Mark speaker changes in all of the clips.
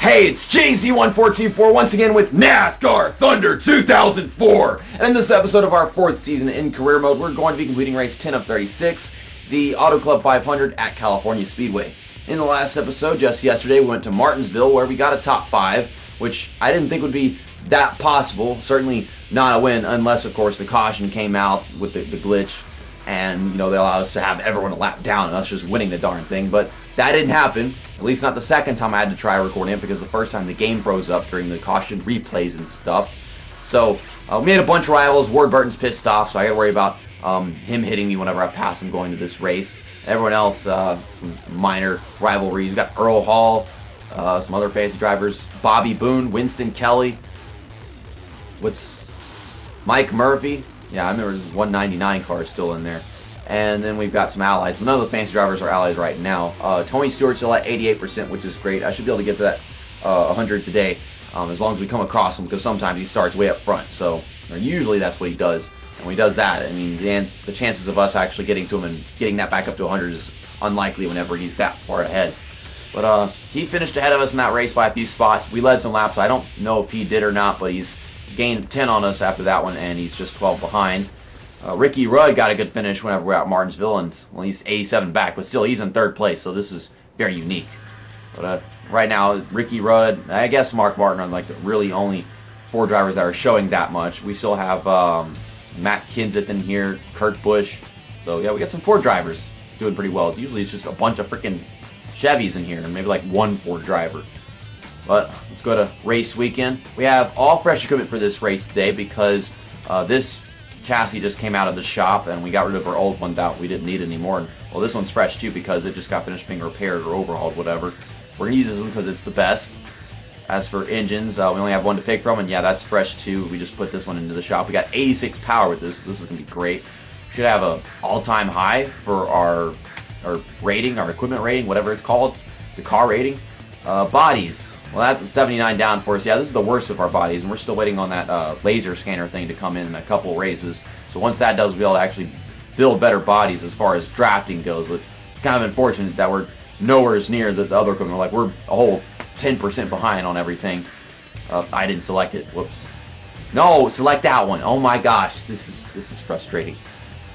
Speaker 1: Hey, it's JZ1424 once again with NASCAR Thunder 2004. And in this episode of our 4th season in career mode, we're going to be completing race 10 of 36, the Auto Club 500 at California Speedway. In the last episode, just yesterday, we went to Martinsville where we got a top 5, which I didn't think would be that possible. Certainly not a win unless, of course, the caution came out with the glitch. And, they allow us to have everyone a lap down and us just winning the darn thing. But that didn't happen, at least not the second time I had to try recording it, because the first time the game froze up during the caution replays and stuff. So, we made a bunch of rivals. Ward Burton's pissed off, so I got to worry about him hitting me whenever I pass him going to this race. Everyone else, some minor rivalries. We got Earl Hall, some other fancy drivers, Bobby Boone, Winston Kelly, Mike Murphy. Yeah, I remember there's 199 cars still in there. And then we've got some allies, but none of the fancy drivers are allies right now. Tony Stewart's still at 88%, which is great. I should be able to get to that 100 today, as long as we come across him, because sometimes he starts way up front. So usually that's what he does. And when he does that, I mean, the chances of us actually getting to him and getting that back up to 100 is unlikely whenever he's that far ahead. But he finished ahead of us in that race by a few spots. We led some laps. I don't know if he did or not, but he's gained 10 on us after that one, and he's just 12 behind. Ricky Rudd got a good finish whenever we're at Martinsville, and well, he's 87 back, but still he's in 3rd place, so this is very unique. But right now, Ricky Rudd, I guess Mark Martin are like the really only 4 drivers that are showing that much. We still have Matt Kenseth in here, Kurt Busch, so yeah, we got some Ford drivers doing pretty well. Usually it's just a bunch of freaking Chevys in here, and maybe like one Ford driver. But let's go to race weekend. We have all fresh equipment for this race today because this chassis just came out of the shop and we got rid of our old one that we didn't need anymore. And, well, this one's fresh too because it just got finished being repaired or overhauled, whatever. We're going to use this one because it's the best. As for engines, we only have one to pick from, and yeah, that's fresh too. We just put this one into the shop. We got 86 power with this. This is going to be great. We should have an all-time high for our rating, our equipment rating, whatever it's called, the car rating. Bodies. Well, that's a 79 down for us. Yeah, this is the worst of our bodies, and we're still waiting on that laser scanner thing to come in a couple races. So once that does, we'll be able to actually build better bodies as far as drafting goes. But it's kind of unfortunate that we're nowhere near the other equipment. Like, we're a whole 10% behind on everything. I didn't select it. Whoops. No, select that one. Oh my gosh, this is frustrating.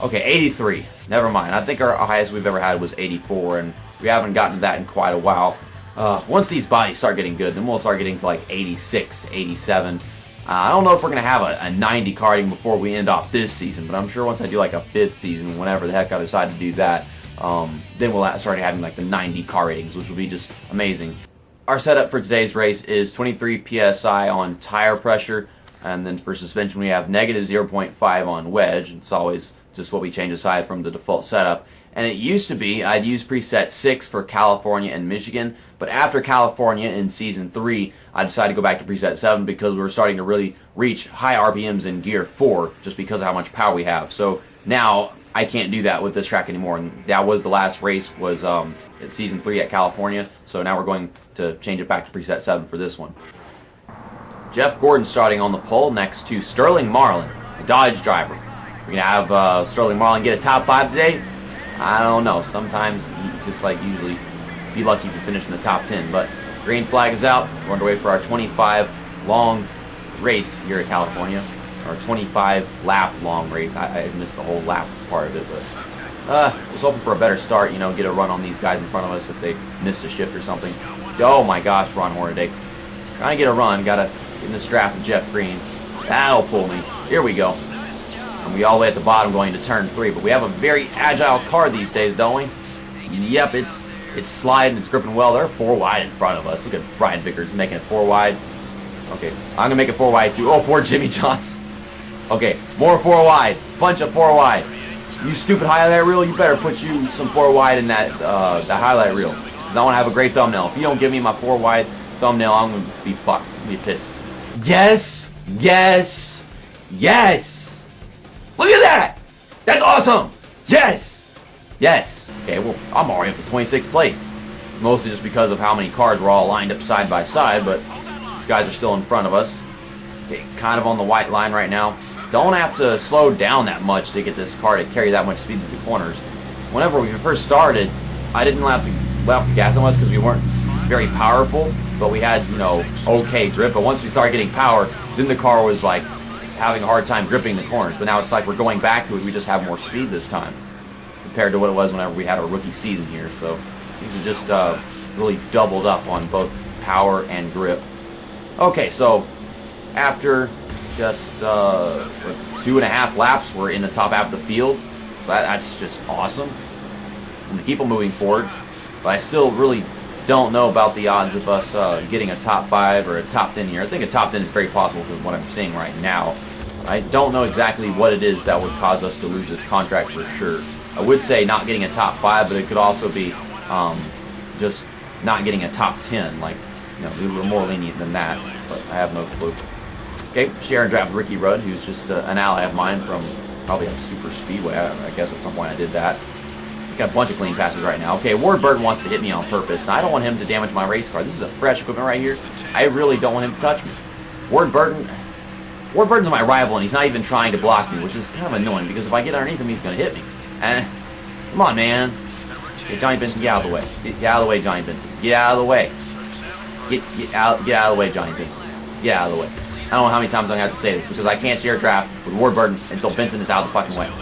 Speaker 1: Okay, 83. Never mind. I think our highest we've ever had was 84, and we haven't gotten to that in quite a while. Once these bodies start getting good, then we'll start getting to like 86, 87. I don't know if we're going to have a 90 karting before we end off this season, but I'm sure once I do like a 5th season, whenever the heck I decide to do that, then we'll start having like the 90 car ratings, which will be just amazing. Our setup for today's race is 23 PSI on tire pressure, and then for suspension we have negative 0.5 on wedge. It's always just what we change aside from the default setup. And it used to be I'd use preset 6 for California and Michigan, but after California in Season 3, I decided to go back to preset 7 because we were starting to really reach high RPMs in Gear 4 just because of how much power we have. So now I can't do that with this track anymore, and that was the last race, was at Season 3 at California, so now we're going to change it back to preset 7 for this one. Jeff Gordon starting on the pole next to Sterling Marlin, a Dodge driver. We're going to have Sterling Marlin get a top 5 today. I don't know. Sometimes you just like usually be lucky if you finish in the top 10. But green flag is out. We're underway for our 25 long race here at California. Our 25 lap long race. I missed the whole lap part of it, but I was hoping for a better start. Get a run on these guys in front of us if they missed a shift or something. Oh my gosh, Ron Hornaday. Trying to get a run. Gotta get in this draft with Jeff Green. That'll pull me. Here we go. And we all the way at the bottom going to turn 3, but we have a very agile car these days, don't we? Yep, it's sliding, it's gripping well. They're 4 wide in front of us. Look at Brian Vickers making it 4 wide. Okay, I'm gonna make it 4 wide too. Oh, poor Jimmy Johnson. Okay, more 4 wide. Bunch of 4 wide. You stupid highlight reel, you better put you some 4 wide in that highlight reel, because I want to have a great thumbnail. If you don't give me my 4 wide thumbnail, I'm gonna be fucked. I'm gonna be pissed. Yes, yes, yes. Look at that! That's awesome! Yes! Yes! Okay, well, I'm already up to 26th place. Mostly just because of how many cars were all lined up side by side, but these guys are still in front of us. Okay, kind of on the white line right now. Don't have to slow down that much to get this car to carry that much speed through the corners. Whenever we first started, I didn't have to let off the gas on us because we weren't very powerful, but we had, you know, okay grip. But once we started getting power, then the car was like having a hard time gripping the corners. But now it's like we're going back to it. We just have more speed this time compared to what it was whenever we had our rookie season here. So these are just really doubled up on both power and grip. Okay, so after just 2.5 laps, we're in the top half of the field. So that's just awesome. I'm going to keep on moving forward, but I still really don't know about the odds of us getting a top 5 or a top 10 here. I think a top 10 is very possible because of what I'm seeing right now. I don't know exactly what it is that would cause us to lose this contract for sure. I would say not getting a top 5, but it could also be just not getting a top 10. Like, you know, we were more lenient than that, but I have no clue. Okay, share and draft Ricky Rudd, who's just an ally of mine from probably a super speedway. I guess at some point I did that. Got a bunch of clean passes right now. Okay, Ward Burton wants to hit me on purpose, and I don't want him to damage my race car. This is a fresh equipment right here. I really don't want him to touch me. Ward Burton's my rival, and he's not even trying to block me, which is kind of annoying, because if I get underneath him, he's going to hit me. And come on, man. Okay, Johnny Benson, get out of the way. Get out of the way, Johnny Benson. Get out of the way. Get out of the way, Johnny Benson. Get out of the way. I don't know how many times I'm going to have to say this, because I can't share draft with Ward Burton until Benson is out of the fucking way.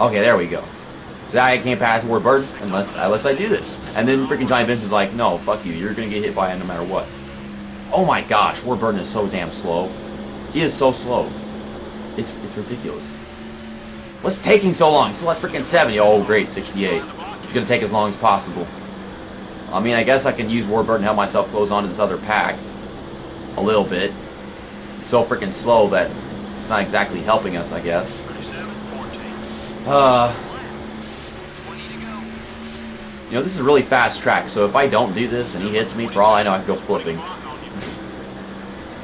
Speaker 1: Okay, there we go. I can't pass Ward Burton unless I do this. And then freaking Johnny Benson's like, no, fuck you. You're going to get hit by it no matter what. Oh my gosh, Ward Burton is so damn slow. He is so slow. It's ridiculous. What's taking so long? He's still at freaking 70. Oh, great, 68. It's going to take as long as possible. I mean, I guess I can use Ward Burton to help myself close onto this other pack. A little bit. He's so freaking slow that it's not exactly helping us, I guess. You know, this is a really fast track, so if I don't do this and he hits me, for all I know, I can go flipping.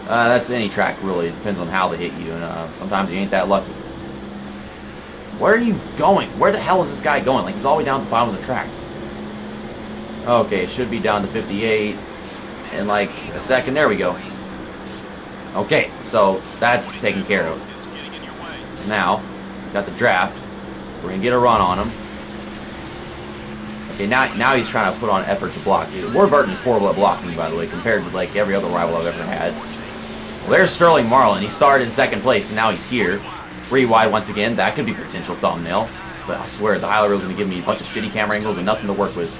Speaker 1: That's any track, really. It depends on how they hit you, and sometimes you ain't that lucky. Where are you going? Where the hell is this guy going? Like, he's all the way down at the bottom of the track. Okay, it should be down to 58 in like a second. There we go. Okay, so that's taken care of. Now, got the draft. We're going to get a run on him. Okay, now he's trying to put on effort to block. Ward Burton is horrible at blocking, by the way, compared to like every other rival I've ever had. Well, there's Sterling Marlin. He started in second place, and now he's here. 3 wide once again. That could be potential thumbnail. But I swear, the highlight reel is going to give me a bunch of shitty camera angles and nothing to work with.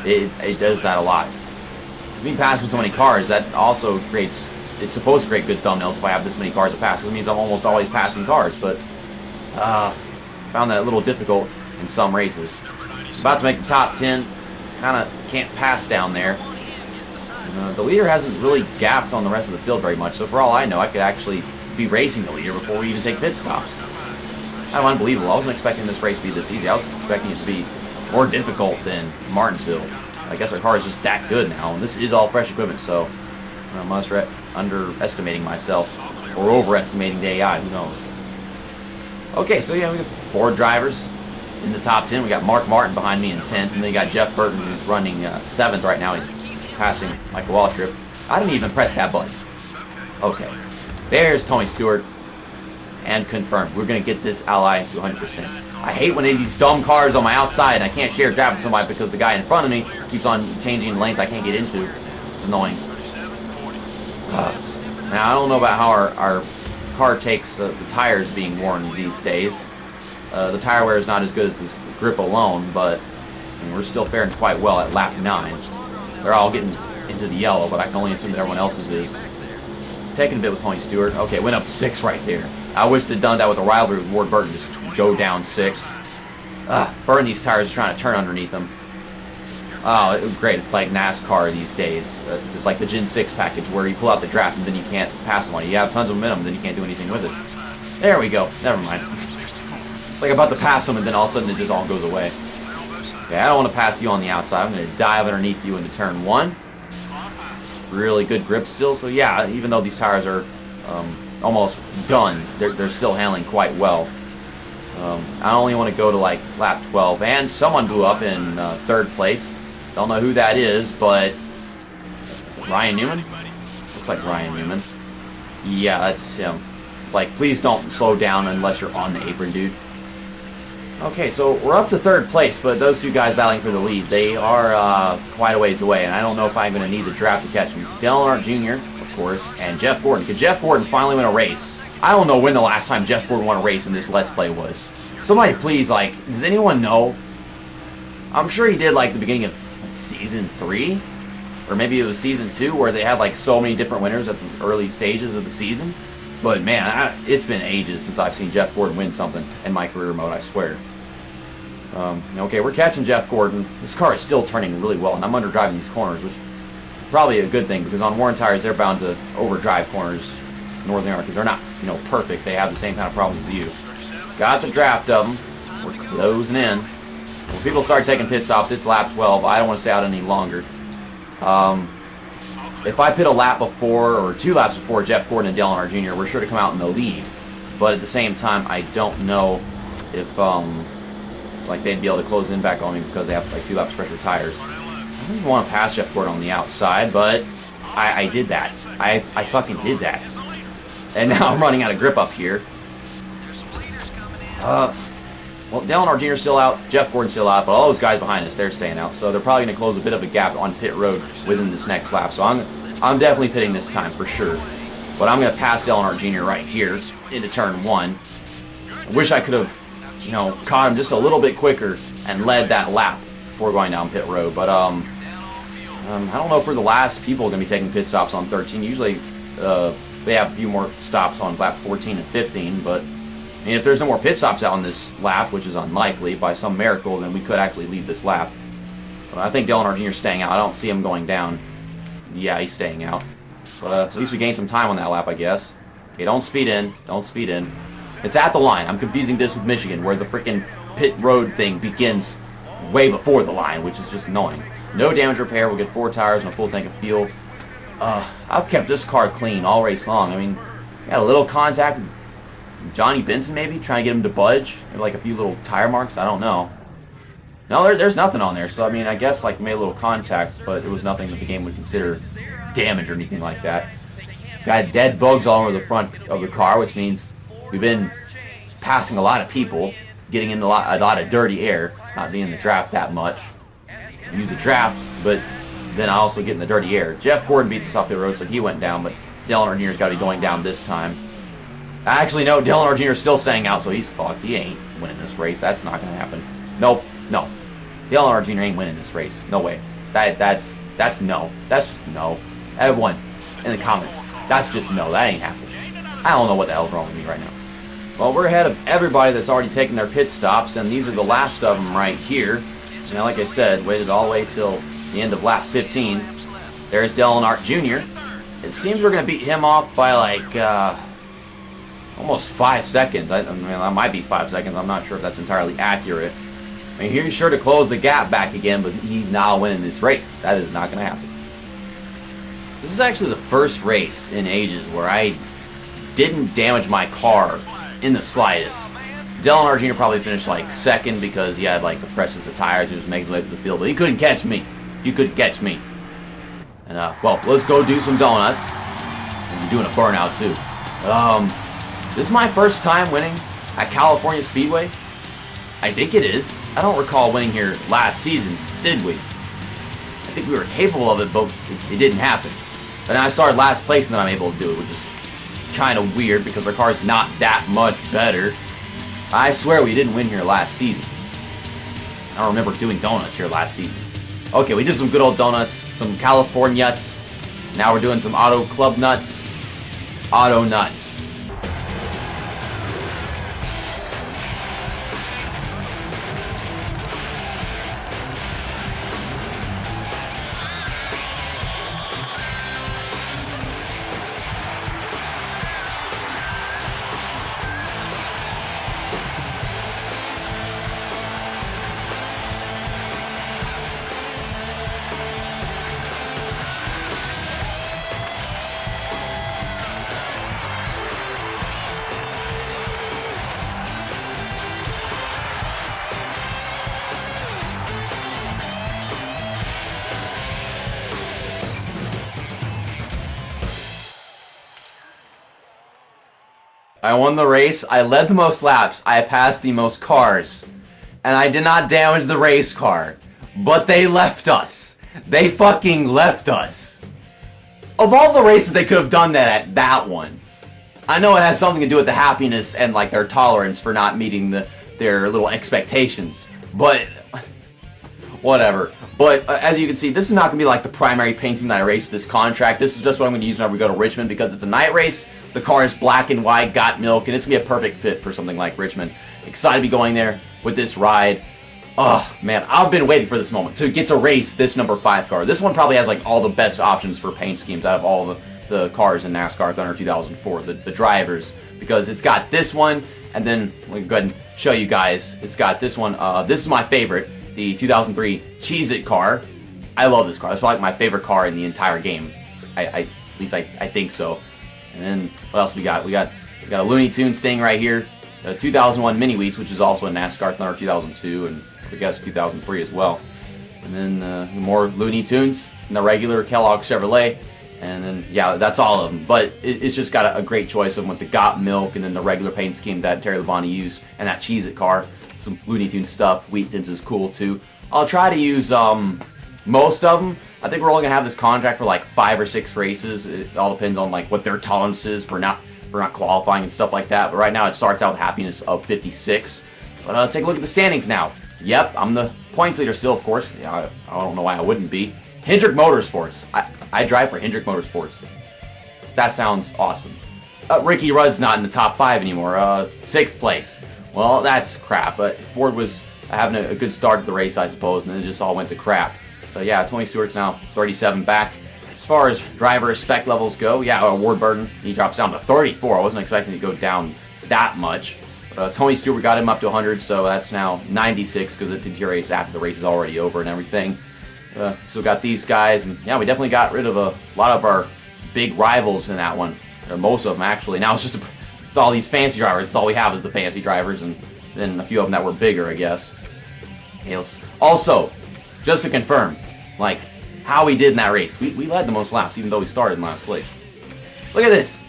Speaker 1: It does that a lot. Me passing so many cars, that also creates... It's supposed to create good thumbnails if I have this many cars to pass. It means I'm almost always passing cars, but... found that a little difficult in some races. About to make the top 10. Kind of can't pass down there. The leader hasn't really gapped on the rest of the field very much, so for all I know, I could actually be racing the leader before we even take pit stops. Kind of unbelievable. I wasn't expecting this race to be this easy. I was expecting it to be more difficult than Martinsville. I guess our car is just that good now, and this is all fresh equipment, so I must underestimating myself, or overestimating the AI, who knows. Okay, so yeah, we got 4 drivers in the top 10. We got Mark Martin behind me in 10th, and then you got Jeff Burton, who's running 7th right now. He's passing Michael Waltrip. I didn't even press that button. Okay. There's Tony Stewart. And confirmed. We're going to get this ally to 100%. I hate when these dumb cars on my outside and I can't share draft with somebody because the guy in front of me keeps on changing lanes I can't get into. It's annoying. Now, I don't know about how our car takes the tires being worn these days. The tire wear is not as good as this grip alone, but I mean, we're still faring quite well at lap 9. They're all getting into the yellow, but I can only assume that everyone else's is. It's taking a bit with Tony Stewart. Okay, went up 6 right there. I wish they'd done that with a rivalry with Ward Burton. Just go down 6. Burn these tires trying to turn underneath them. Oh, great. It's like NASCAR these days. It's like the Gen 6 package where you pull out the draft and then you can't pass one. You have tons of momentum and then you can't do anything with it. There we go. Never mind. It's like about to pass them and then all of a sudden it just all goes away. Okay, I don't want to pass you on the outside. I'm going to dive underneath you into turn 1. Really good grip still. So yeah, even though these tires are almost done, they're still handling quite well. I only want to go to like lap 12. And someone blew up in 3rd place. Don't know who that is, but is it Ryan Newman? Looks like Ryan Newman. Yeah, that's him. It's like, please don't slow down unless you're on the apron, dude. Okay, so we're up to third place, but those two guys battling for the lead, they are quite a ways away, and I don't know if I'm going to need the draft to catch them. Dale Earnhardt Jr., of course, and Jeff Gordon. Could Jeff Gordon finally win a race? I don't know when the last time Jeff Gordon won a race in this Let's Play was. Somebody please, like, does anyone know? I'm sure he did, like, the beginning of Season 3? Or maybe it was Season 2, where they had, like, so many different winners at the early stages of the season. But, man, it's been ages since I've seen Jeff Gordon win something in my career mode, I swear. Okay, we're catching Jeff Gordon. This car is still turning really well, and I'm underdriving these corners, which is probably a good thing, because on worn tires, they're bound to overdrive corners more than they are, because they're not, perfect. They have the same kind of problems as you. Got the draft of them. We're closing in. When people start taking pit stops, it's lap 12. I don't want to stay out any longer. If I pit a lap before, or 2 laps before Jeff Gordon and Dale Earnhardt Jr., we're sure to come out in the lead. But at the same time, I don't know if, like, they'd be able to close in back on me because they have, like, 2 laps fresher tires. I don't even want to pass Jeff Gordon on the outside, but I did that. I fucking did that. And now I'm running out of grip up here. Well, Dale Earnhardt Jr. is still out, Jeff Gordon's still out, but all those guys behind us, they're staying out. So they're probably going to close a bit of a gap on pit road within this next lap. So I'm definitely pitting this time for sure. But I'm going to pass Dale Earnhardt Jr. right here into turn 1. I wish I could have, caught him just a little bit quicker and led that lap before going down pit road. But I don't know if we're the last people going to be taking pit stops on 13. Usually they have a few more stops on lap 14 and 15, but if there's no more pit stops out on this lap, which is unlikely, by some miracle, then we could actually lead this lap. But I think Dale Earnhardt Jr. is staying out. I don't see him going down. Yeah, he's staying out. But at least we gained some time on that lap, I guess. Okay, don't speed in. Don't speed in. It's at the line. I'm confusing this with Michigan, where the freaking pit road thing begins way before the line, which is just annoying. No damage repair. We'll get 4 tires and a full tank of fuel. I've kept this car clean all race long. I mean, got a little contact with Johnny Benson, maybe, trying to get him to budge. Maybe like a few little tire marks. I don't know. No, there's nothing on there. So, I mean, I guess, like, made a little contact, but it was nothing that the game would consider damage or anything like that. Got dead bugs all over the front of the car, which means we've been passing a lot of people, getting in a lot of dirty air, not being in the draft that much. Use the draft, but then I also get in the dirty air. Jeff Gordon beats us off the road, so he went down, but Dale Earnhardt Jr.'s got to be going down this time. Actually, no, Dale Earnhardt Jr. is still staying out, so he's fucked. He ain't winning this race. That's not going to happen. Nope, no. Dale Earnhardt Jr. ain't winning this race. No way. That's no. That's just no. Everyone in the comments, that's just no. That ain't happening. I don't know what the hell's wrong with me right now. Well, we're ahead of everybody that's already taken their pit stops, and these are the last of them right here. Now, like I said, waited all the way till the end of lap 15. There's Dale Earnhardt Jr. It seems we're going to beat him off by like almost 5 seconds. I mean, that might be 5 seconds. I'm not sure if that's entirely accurate. I mean, he's sure to close the gap back again, but he's not winning this race. That is not going to happen. This is actually the first race in ages where I didn't damage my car in the slightest. Dale Earnhardt Jr. probably finished like second because he had like the freshest of tires. He was just making his way through the field, but he couldn't catch me. He couldn't catch me. And well, let's go do some donuts. And we're doing a burnout too. This is my first time winning at California Speedway. I think it is. I don't recall winning here last season, did we? I think we were capable of it, but it didn't happen. And I started last place and then I'm able to do it, which is kind of weird because our car's not that much better. I swear we didn't win here last season. I don't remember doing donuts here last season. Okay, we did some good old donuts, some Californiats. Now we're doing some Auto Club nuts. Auto nuts. I won the race. I led the most laps. I passed the most cars. and I did not damage the race car. But they left us. They fucking left us. Of all the races they could have done that at, that one. I know it has something to do with the happiness and like their tolerance for not meeting their little expectations. But whatever. But as you can see, this is not going to be like the primary paint scheme that I race with this contract. This is just what I'm going to use whenever we go to Richmond because it's a night race. The car is black and white, got milk, and it's going to be a perfect fit for something like Richmond. Excited to be going there with this ride. Oh, man, I've been waiting for this moment to get to race this number 5 car. This one probably has like all the best options for paint schemes out of all the cars in NASCAR Thunder 2004, the drivers, because it's got this one, and then let me go ahead and show you guys. It's got this one. This is my favorite, the 2003 Cheez-It car. I love this car. It's probably my favorite car in the entire game. At least I think so. And then what else we got? We got a Looney Tunes thing right here. The 2001 Mini Wheats, which is also in NASCAR Thunder 2002 and I guess 2003 as well. And then more Looney Tunes and the regular Kellogg Chevrolet. And then, yeah, that's all of them. But it's just got a great choice of them with the Got Milk and then the regular paint scheme that Terry Labonte used and that Cheez-It car. Some Looney Tunes stuff. Wheat Thins is cool too. I'll try to use most of them. I think we're only going to have this contract for like 5 or 6 races. It all depends on like what their tolerance is for not qualifying and stuff like that. But right now it starts out with happiness of 56. But let's take a look at the standings now. Yep, I'm the points leader still, of course. Yeah, I don't know why I wouldn't be. Hendrick Motorsports. I drive for Hendrick Motorsports. That sounds awesome. Ricky Rudd's not in the top 5 anymore. 6th place. Well, that's crap. But Ford was having a good start to the race, I suppose, and then it just all went to crap. So yeah, Tony Stewart's now 37 back. As far as driver respect levels go, yeah, Ward Burton, he drops down to 34. I wasn't expecting to go down that much. Tony Stewart got him up to 100, so that's now 96 because it deteriorates after the race is already over and everything. So got these guys, and yeah, we definitely got rid of a lot of our big rivals in that one. Most of them, actually. Now it's all these fancy drivers. That's all we have is the fancy drivers, and then a few of them that were bigger, I guess. Also, just to confirm, like, how we did in that race. We led the most laps, even though we started in last place. Look at this.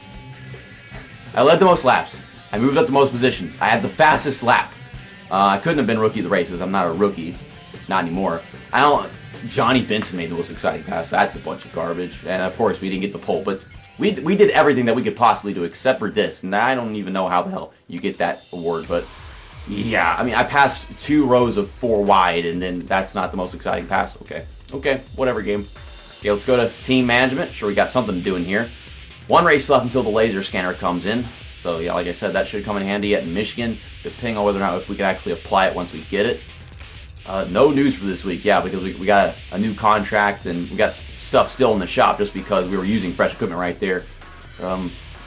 Speaker 1: I led the most laps. I moved up the most positions. I had the fastest lap. I couldn't have been rookie of the races. I'm not a rookie. Not anymore. Johnny Benson made the most exciting pass. That's a bunch of garbage. And of course, we didn't get the pole. But we did everything that we could possibly do except for this. And I don't even know how the hell you get that award. But yeah, I mean, I passed 2 rows of 4 wide. And then that's not the most exciting pass. Okay, whatever, game. Okay, let's go to team management. Sure, we got something to do in here. 1 race left until the laser scanner comes in. So yeah, like I said, that should come in handy in Michigan, depending on whether or not if we can actually apply it once we get it. No news for this week, yeah, because we got a new contract and we got stuff still in the shop just because we were using fresh equipment right there.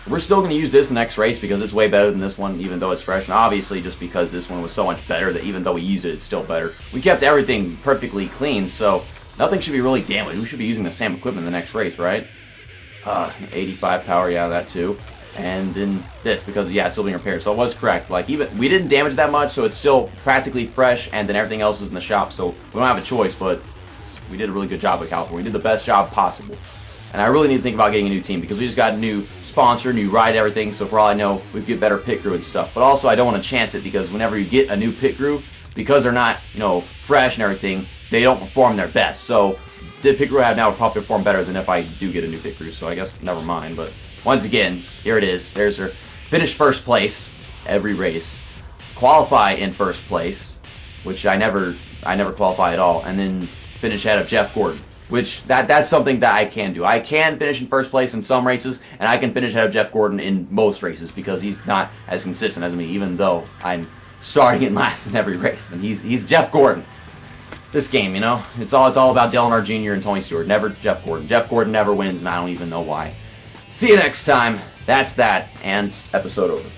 Speaker 1: We're still going to use this next race because it's way better than this one, even though it's fresh. And obviously, just because this one was so much better that even though we use it, it's still better. We kept everything perfectly clean, so nothing should be really damaged. We should be using the same equipment in the next race, right? 85 power, yeah, that too. And then this, because yeah, it's still being repaired. So it was correct. Like, even we didn't damage that much, so it's still practically fresh, and then everything else is in the shop, so we don't have a choice, but we did a really good job at California. We did the best job possible. And I really need to think about getting a new team because we just got a new sponsor, new ride, everything, so for all I know, we could get better pit crew and stuff. But also, I don't want to chance it because whenever you get a new pit crew, because they're not, fresh and everything, they don't perform their best. So the pit crew I have now will probably perform better than if I do get a new pit crew, so I guess never mind. But once again, here it is. There's her. Finish first place every race. Qualify in first place, which I never qualify at all, and then finish ahead of Jeff Gordon, which that's something that I can do. I can finish in first place in some races, and I can finish ahead of Jeff Gordon in most races because he's not as consistent as me, even though I'm starting in last in every race, and he's Jeff Gordon. This game, it's all about Dale Earnhardt Jr. and Tony Stewart, never Jeff Gordon. Jeff Gordon never wins, and I don't even know why. See you next time. That's that, and episode over.